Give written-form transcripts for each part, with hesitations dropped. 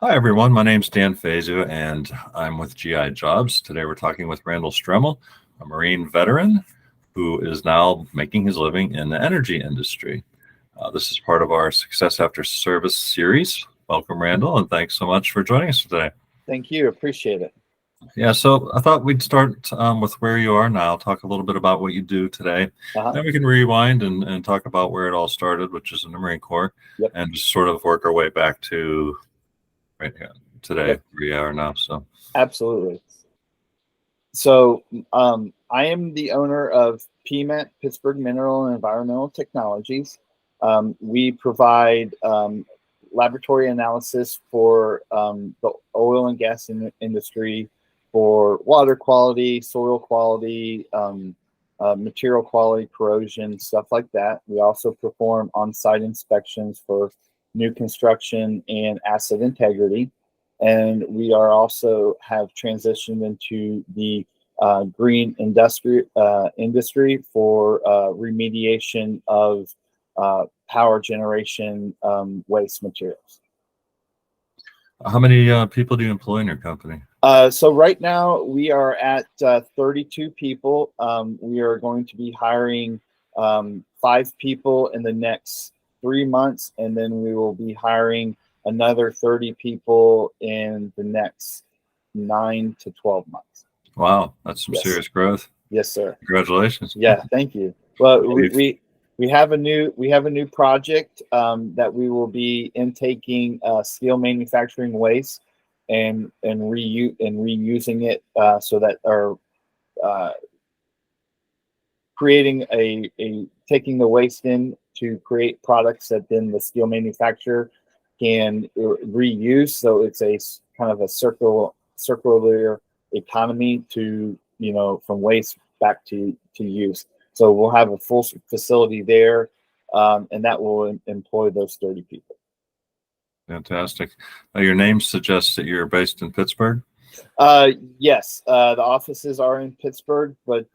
Hi, everyone. My name's Dan Fazu, and I'm with GI Jobs. Today, we're talking with Randall Stremmel, a Marine veteran who is now making his living in the energy industry. This is part of our Success After Service series. Welcome, Randall, and thanks so much for joining us today. Thank you. Appreciate it. Yeah, so I thought we'd start with where you are now, talk a little bit about what you do today. Uh-huh. Then we can rewind and talk about where it all started, which is in the Marine Corps, Yep. and just sort of work our way back to right here today, Yep. where you are now. So Absolutely. So I am the owner of PMET, Pittsburgh Mineral and Environmental Technologies. We provide laboratory analysis for the oil and gas industry for water quality, soil quality, material quality, corrosion, stuff like that. We also perform on-site inspections for new construction and asset integrity. And we are also have transitioned into the green industry for remediation of power generation waste materials. how many people do you employ in your company? So right now we are at 32 people. We are going to be hiring 5 people in the next 3 months, and then we will be hiring another 30 people in the next 9 to 12 months. Wow, that's some Yes. serious growth. Yes, sir. Congratulations. Yeah, thank you. Well, we have a new project that we will be intaking steel manufacturing waste and reusing it so that are creating a taking the waste in to create products that then the steel manufacturer can reuse. So it's a kind of a circular economy to, from waste back to use. So we'll have a full facility there, and that will employ those 30 people. Fantastic. Your name suggests that you're based in Pittsburgh. Yes, the offices are in Pittsburgh, but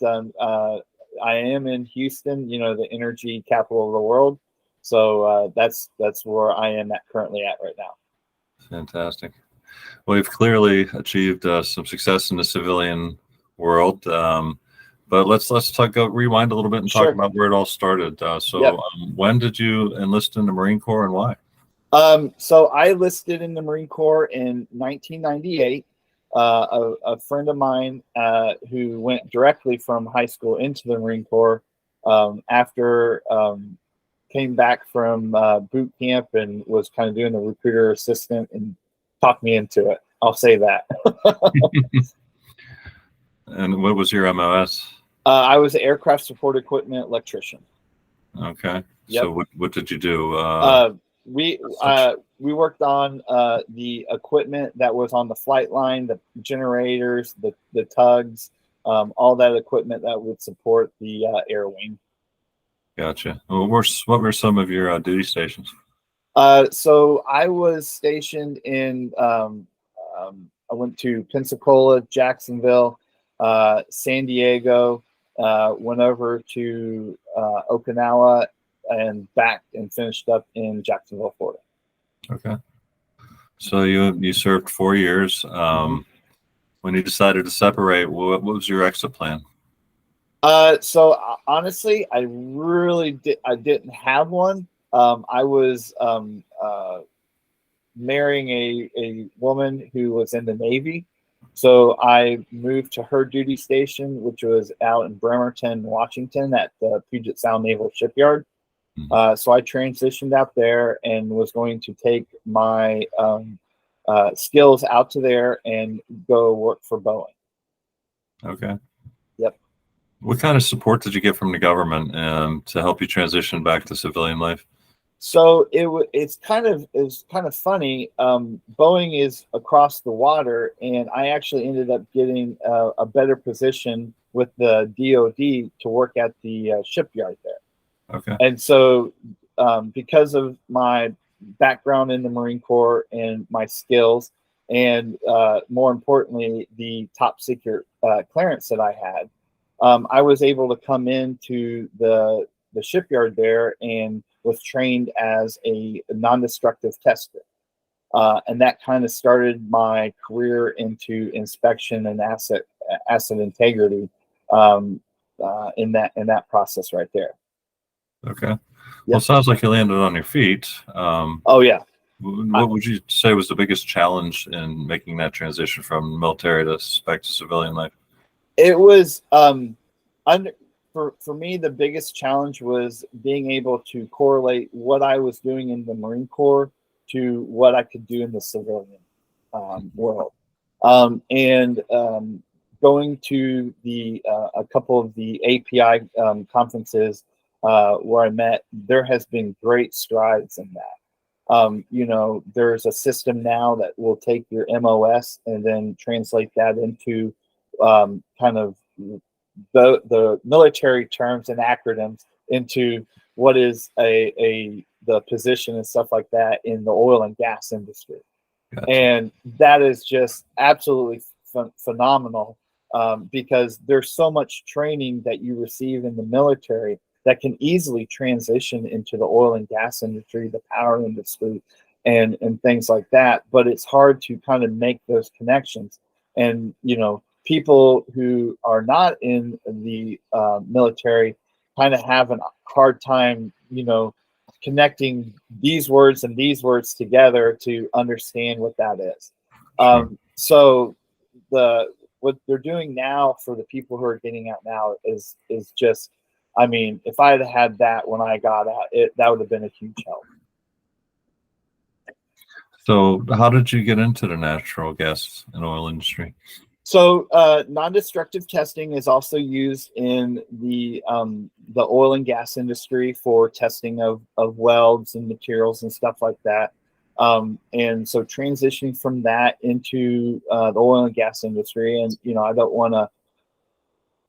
I am in Houston, the energy capital of the world. So that's where I am currently at right now. Fantastic. Well, you've clearly achieved some success in the civilian world. But let's rewind a little bit and Sure. talk about where it all started. Yep. When did you enlist in the Marine Corps and why? So I enlisted in the Marine Corps in 1998. A friend of mine who went directly from high school into the Marine Corps after came back from boot camp and was kind of doing the recruiter assistant and talked me into it. I'll say that. And what was your MOS? I was an aircraft support equipment electrician. Okay. Yep. So what did you do? We worked on the equipment that was on the flight line, the generators, the tugs, all that equipment that would support the air wing. Gotcha. Well, what were some of your duty stations? So I was stationed in. I went to Pensacola, Jacksonville, San Diego. Went over to Okinawa and back and finished up in Jacksonville, Florida. Okay. So you served 4 years. When you decided to separate, what was your exit plan? So honestly, I didn't have one. I was marrying a woman who was in the Navy. So I moved to her duty station, which was out in Bremerton, Washington at the Puget Sound Naval Shipyard. So I transitioned out there and was going to take my skills out to there and go work for Boeing. Okay. Yep. What kind of support did you get from the government to help you transition back to civilian life? So it's kind of funny. Boeing is across the water, and I actually ended up getting a better position with the DoD to work at the shipyard there. Okay. And so, because of my background in the Marine Corps and my skills, and more importantly, the top secret clearance that I had, I was able to come into the shipyard there and was trained as a non-destructive tester. And that kind of started my career into inspection and asset integrity in that process right there. Okay. Well, Yep. it sounds like you landed on your feet. Oh yeah. What would you say was the biggest challenge in making that transition from military to back to civilian life? It was for me, the biggest challenge was being able to correlate what I was doing in the Marine Corps to what I could do in the civilian world, and going to a couple of the API conferences where I met. There has been great strides in that. There's a system now that will take your MOS and then translate that into kind of the military terms and acronyms into what is the position and stuff like that in the oil and gas industry. Gotcha. And that is just absolutely phenomenal because there's so much training that you receive in the military that can easily transition into the oil and gas industry, the power industry, and things like that. But it's hard to kind of make those connections. And, people who are not in the military kind of have a hard time, connecting these words and these words together to understand what that is. Sure. So what they're doing now for the people who are getting out now is just, I mean, if I had that when I got out, that would have been a huge help. So how did you get into the natural gas and oil industry? So non-destructive testing is also used in the oil and gas industry for testing of welds and materials and stuff like that. And so transitioning from that into the oil and gas industry, and I don't want to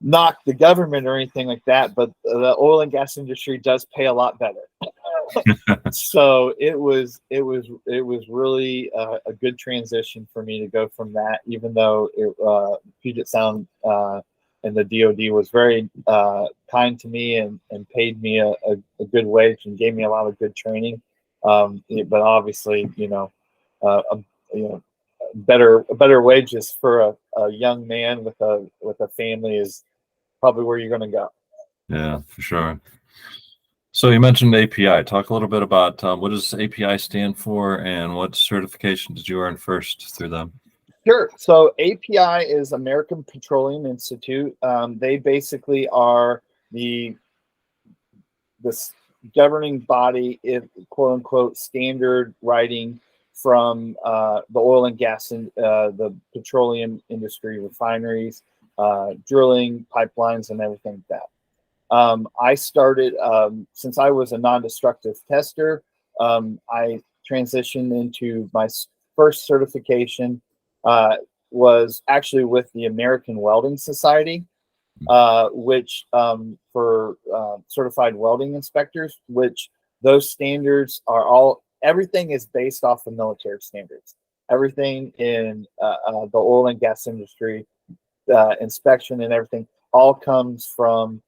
knock the government or anything like that, but the oil and gas industry does pay a lot better. So it was really a good transition for me to go from that, even though Puget Sound and the DoD was very kind to me and paid me a good wage and gave me a lot of good training. But obviously, better wages for a young man with a family is probably where you're going to go. Yeah, for sure. So you mentioned API. Talk a little bit about what does API stand for and what certification did you earn first through them? Sure. So API is American Petroleum Institute. They basically are the governing body, quote unquote, standard writing from the oil and gas and the petroleum industry, refineries, drilling, pipelines, and everything like that. I started, since I was a non-destructive tester, I transitioned into my first certification was actually with the American Welding Society, which for certified welding inspectors, which those standards are everything is based off of military standards. Everything in the oil and gas industry, inspection and everything, all comes from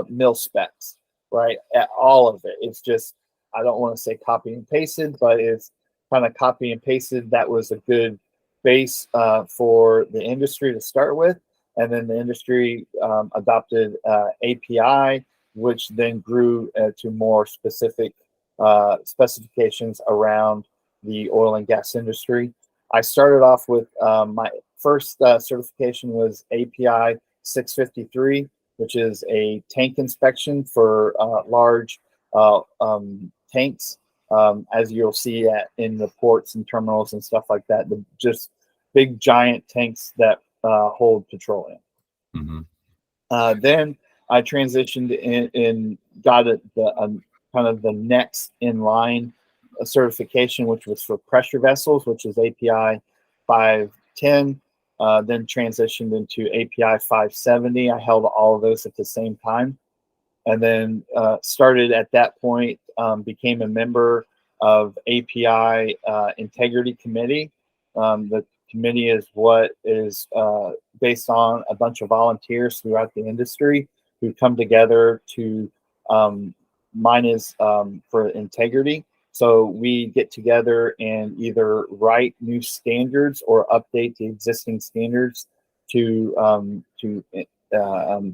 mil specs, right? All of it. It's just, I don't want to say copy and pasted, but it's kind of copy and pasted. That was a good base for the industry to start with. And then the industry adopted API, which then grew to more specific specifications around the oil and gas industry. I started off with my first certification was API 653, which is a tank inspection for large tanks, as you'll see in the ports and terminals and stuff like that. Just big giant tanks that hold petroleum. Mm-hmm. Then I transitioned and got kind of the next in line certification, which was for pressure vessels, which is API 510. Then transitioned into API 570. I held all of those at the same time. And then started at that point, became a member of API Integrity Committee. The committee is what is based on a bunch of volunteers throughout the industry who come together to, mine is for integrity. So we get together and either write new standards or update the existing standards to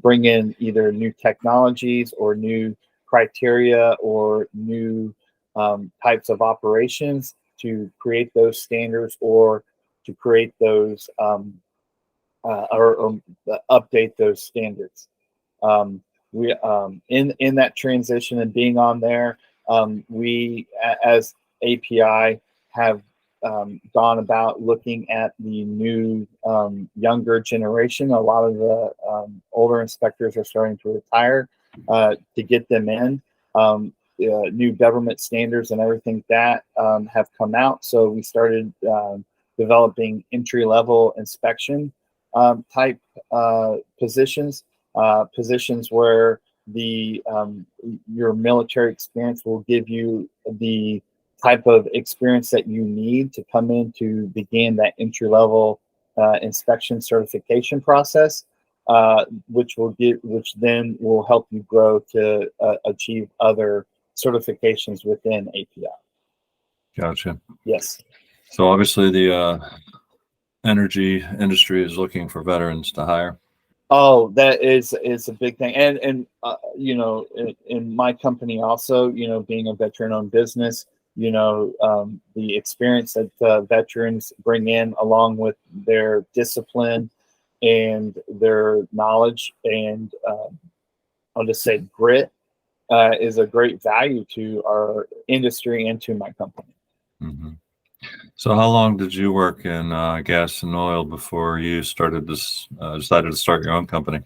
bring in either new technologies or new criteria or new types of operations to create those standards or to create those or update those standards. We in that transition and being on there, we as API have gone about looking at the new younger generation. A lot of the older inspectors are starting to retire to get them in. New government standards and everything that have come out. So we started developing entry-level inspection type positions where the your military experience will give you the type of experience that you need to come in to begin that entry-level inspection certification process, which then will help you grow to achieve other certifications within API. Gotcha. Yes. So obviously the energy industry is looking for veterans to hire. Oh, that is a big thing, and you know, in my company also, you know, being a veteran-owned business, you know, the experience that veterans bring in, along with their discipline and their knowledge, and I'll just say grit, is a great value to our industry and to my company. Mm-hmm. So how long did you work in gas and oil before you started this, decided to start your own company?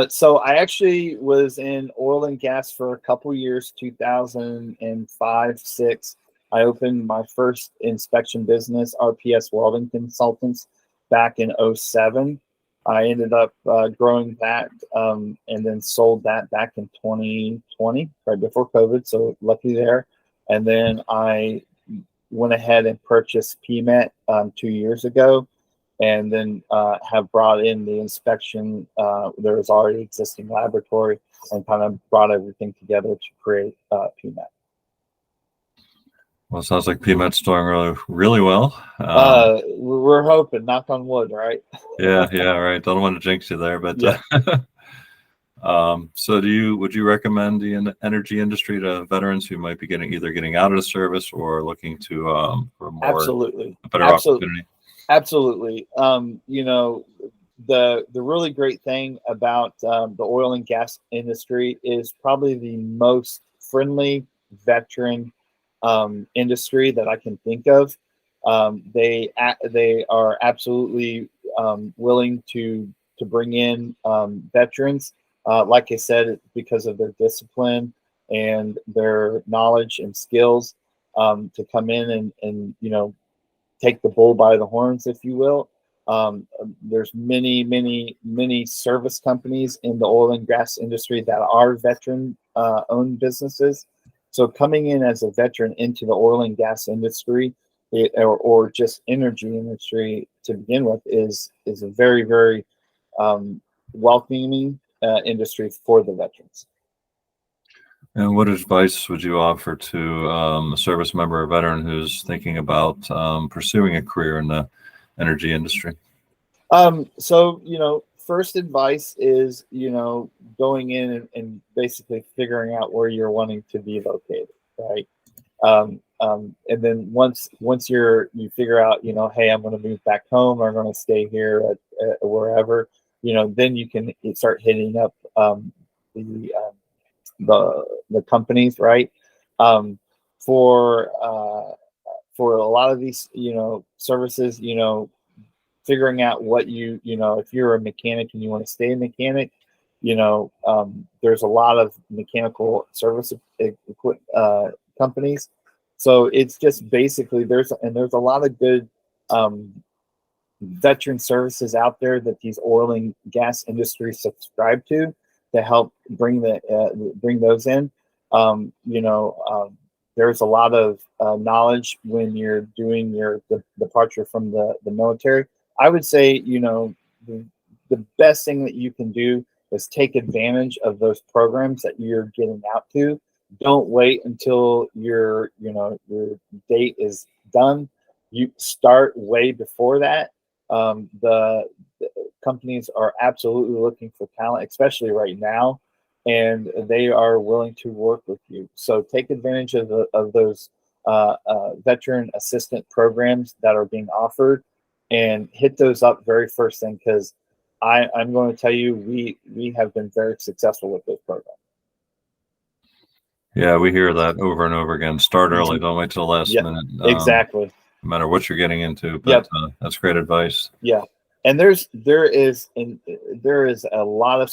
So I actually was in oil and gas for a couple years, 2005, 6. I opened my first inspection business, RPS Welding Consultants, back in 07. I ended up growing that and then sold that back in 2020, right before COVID. So lucky there. And then I went ahead and purchased PMET 2 years ago, and then have brought in the inspection. There was already existing laboratory, and kind of brought everything together to create PMET. Well, it sounds like PMET's doing really, really well. We're hoping, knock on wood, right? Yeah, right. Don't want to jinx you there, but Yeah. so would you recommend the energy industry to veterans who might be getting out of the service or looking to for more Absolutely, a better opportunity? Absolutely. You know, the really great thing about the oil and gas industry is probably the most friendly veteran industry that I can think of. They are absolutely willing to bring in veterans. Like I said, because of their discipline and their knowledge and skills, to come in and you know, take the bull by the horns, if you will. There's many service companies in the oil and gas industry that are veteran owned businesses. So coming in as a veteran into the oil and gas industry, or just energy industry to begin with, is a very welcoming industry for the veterans. And what advice would you offer to a service member or veteran who's thinking about pursuing a career in the energy industry? So, you know, first advice is, you know, going in and basically figuring out where you're wanting to be located, right? And then once you figure out, you know, hey, I'm going to move back home, or I'm going to stay here at wherever, you know, then you can start hitting up the companies, right? For a lot of these, you know, services, you know, figuring out what you know, if you're a mechanic and you want to stay a mechanic, you know, there's a lot of mechanical service companies. So it's just basically there's a lot of good veteran services out there that these oil and gas industries subscribe to help bring those in. You know, there's a lot of knowledge when you're doing your departure from the military. I would say, you know, the best thing that you can do is take advantage of those programs that you're getting out to, Don't wait until your date is done. You start way before that. The companies are absolutely looking for talent, especially right now, and they are willing to work with you. So take advantage of those veteran assistant programs that are being offered, and hit those up very first thing, because I'm going to tell you, we have been very successful with those programs. Yeah, we hear that over and over again. Start early. Mhm. Don't wait till the last Yeah, minute. exactly. No matter what you're getting into. But Yep. that's great advice. Yeah, and there is a lot of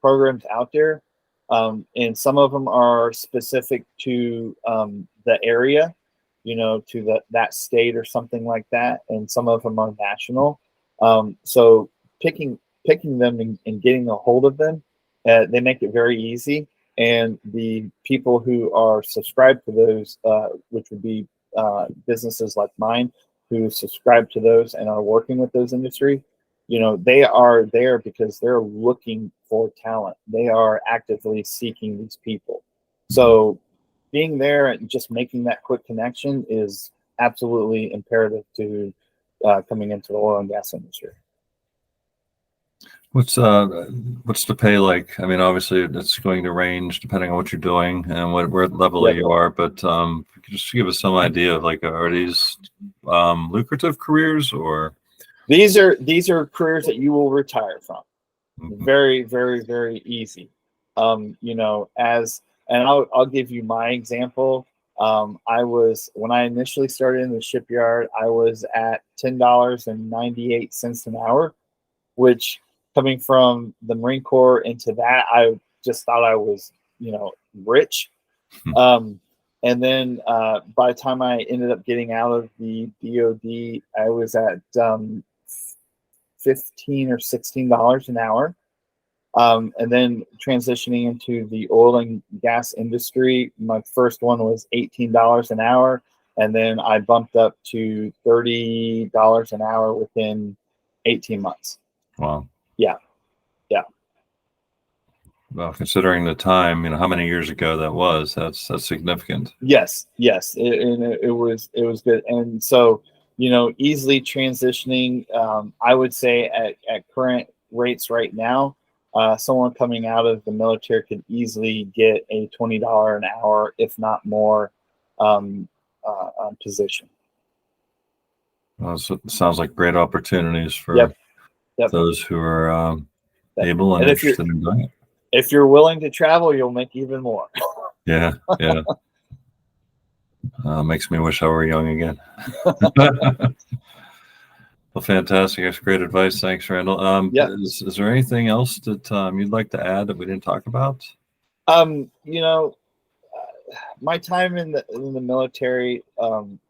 programs out there, and some of them are specific to the area, to that state or something like that, and some of them are national. So picking them and getting a hold of them, they make it very easy. And the people who are subscribed to those, which would be businesses like mine, who subscribe to those and are working with those industry, they are there because they're looking for talent. They are actively seeking these people. So being there and just making that quick connection is absolutely imperative to coming into the oil and gas industry. What's the pay like? I mean, obviously it's going to range depending on what you're doing and what level Yep. you are, but just give us some idea of, like, are these lucrative careers, or These are careers that you will retire from. Mhm. Very, very, very easy. And I'll give you my example. When I initially started in the shipyard, I was at $10.98 an hour, which, coming from the Marine Corps into that, I just thought I was, rich. And then by the time I ended up getting out of the DoD, I was at $15 or $16 an hour. And then transitioning into the oil and gas industry, my first one was $18 an hour. And then I bumped up to $30 an hour within 18 months. Wow. Yeah. Yeah. Well, considering the time, how many years ago that was, that's significant. Yes. Yes. It was good. And so, easily transitioning, I would say at current rates right now, someone coming out of the military could easily get a $20 an hour, if not more, position. Well, so it sounds like great opportunities for Yep. Yep. those who are Yep. able and interested in doing it. If you're willing to travel, you'll make even more. Yeah. Yeah. Makes me wish I were young again. Well, fantastic. That's great advice. Thanks, Randall. Yep. Is there anything else that you'd like to add that we didn't talk about? My time in the military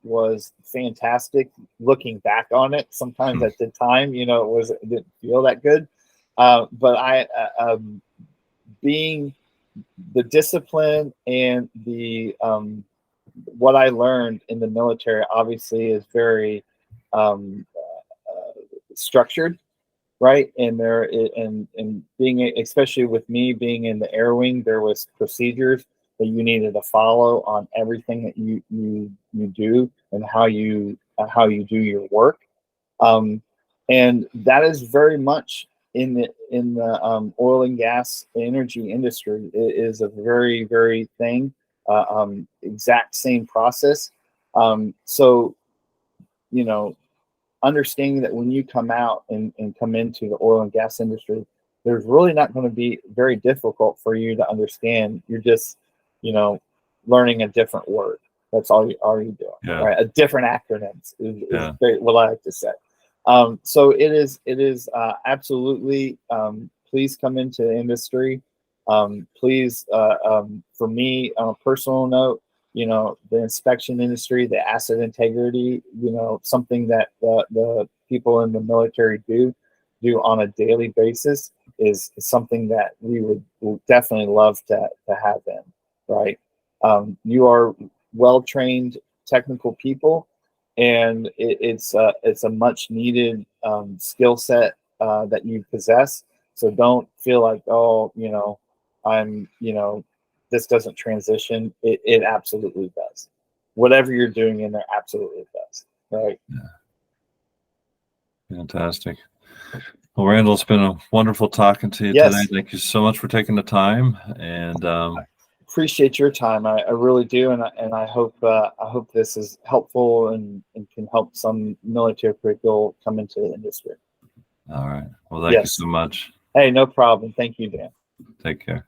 was fantastic. Looking back on it, sometimes at the time, it didn't feel that good. But being the discipline and the what I learned in the military obviously is very structured, right? And being, especially with me being in the air wing, there was procedures that you needed to follow on everything that you do, and how you do your work. And that is very much in the oil and gas energy industry. It is a very, very thing, exact same process. So, understanding that when you come out and come into the oil and gas industry, there's really not going to be very difficult for you to understand. You're just, learning a different word. That's all you do, Yeah. right? A different acronyms is Yeah. what I like to say. So it is absolutely, please come into the industry. Please, for me, on a personal note, the inspection industry, the asset integrity, something that the people in the military do on a daily basis is something that we would definitely love to have in, right? You are well-trained technical people, and it's a much needed skill set that you possess. So don't feel like, oh, I'm, this doesn't transition. It absolutely does. Whatever you're doing in there absolutely does. Right. Yeah. Fantastic. Well, Randall, it's been a wonderful talking to you Yes. today. Thank you so much for taking the time. And appreciate your time. I really do, and I hope this is helpful and can help some military people come into the industry. all right. Well, thank you so much. Hey, no problem. Thank you, Dan. Take care.